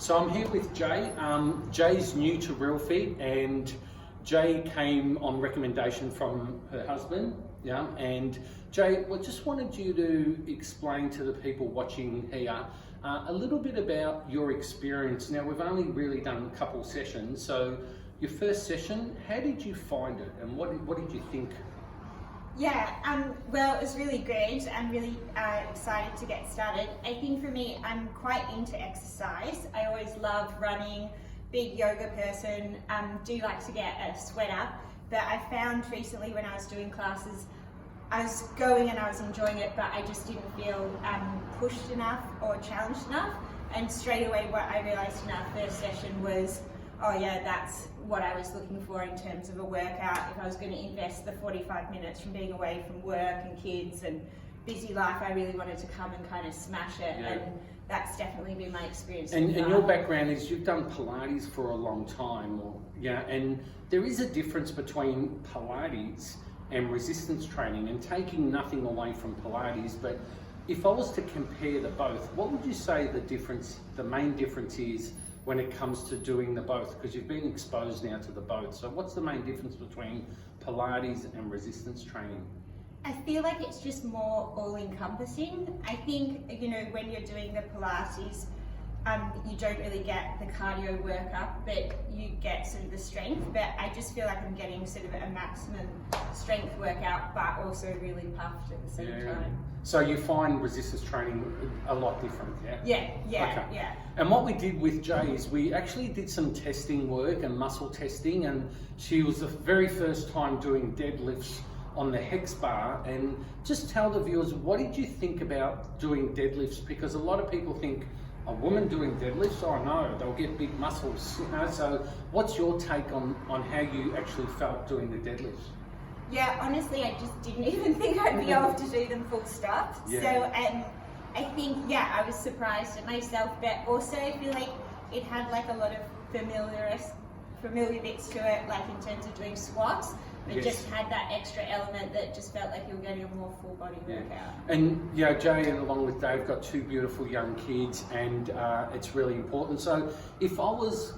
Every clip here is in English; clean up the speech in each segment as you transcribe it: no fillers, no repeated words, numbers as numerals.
So I'm here with Jay. Jay's new to Realfit, and Jay came on recommendation from her husband. Yeah, and Jay, I just wanted you to explain to the people watching here a little bit about your experience. Now, we've only really done a couple sessions, so your first session, how did you find it, and what did you think? Yeah, well, it was really great. I'm really excited to get started. I think for me, I'm quite into exercise. I always love running, big yoga person, do like to get a sweat up. But I found recently when I was doing classes, I was going and I was enjoying it, but I just didn't feel pushed enough or challenged enough. And straight away what I realized in our first session was, oh yeah, that's what I was looking for in terms of a workout. If I was going to invest the 45 minutes from being away from work and kids and busy life, I really wanted to come and kind of smash it. Yeah. And that's definitely been my experience. And your background is you've done Pilates for a long time, and there is a difference between Pilates and resistance training, and taking nothing away from Pilates, but if I was to compare the both, what would you say the main difference is when it comes to doing the both? Because you've been exposed now to the both. So what's the main difference between Pilates and resistance training? I feel like it's just more all-encompassing. I think, when you're doing the Pilates, you don't really get the cardio workup, but you get sort of the strength. But I just feel like I'm getting sort of a maximum strength workout, but also really puffed at the same time. So you find resistance training a lot different, yeah? Yeah. And what we did with Jay is we actually did some testing work and muscle testing, and she was the very first time doing deadlifts on the hex bar. And just tell the viewers, what did you think about doing deadlifts? Because a lot of people think, a woman doing deadlifts, oh no, they'll get big muscles, So what's your take on how you actually felt doing the deadlifts? Yeah, honestly, I just didn't even think I'd be able to do them full stop. Yeah. So I think, I was surprised at myself, but also I feel like it had like a lot of familiar bits to it, like in terms of doing squats. It just had that extra element that just felt like you were getting a more full body workout. And Jay, and along with Dave, got two beautiful young kids, and it's really important. So if I was,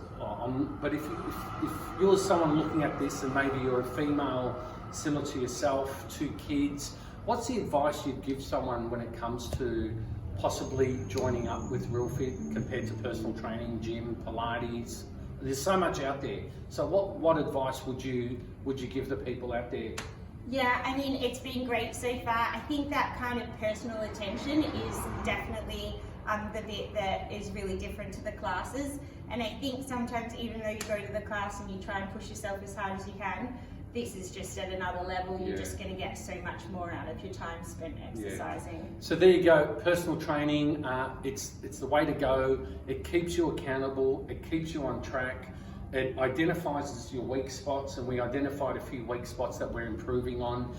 if you're someone looking at this, and maybe you're a female similar to yourself, two kids, what's the advice you'd give someone when it comes to possibly joining up with Realfit compared to personal training, gym, Pilates? There's so much out there. So what advice would you give the people out there? Yeah, I mean, it's been great so far. I think that kind of personal attention is definitely the bit that is really different to the classes. And I think sometimes even though you go to the class and you try and push yourself as hard as you can, this is just at another level. You're just going to get so much more out of your time spent exercising. Yeah. So there you go, personal training, it's the way to go. It keeps you accountable, it keeps you on track. It identifies your weak spots, and we identified a few weak spots that we're improving on.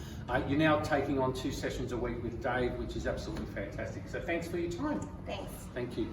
You're now taking on 2 sessions a week with Dave, which is absolutely fantastic. So thanks for your time. Thanks. Thank you.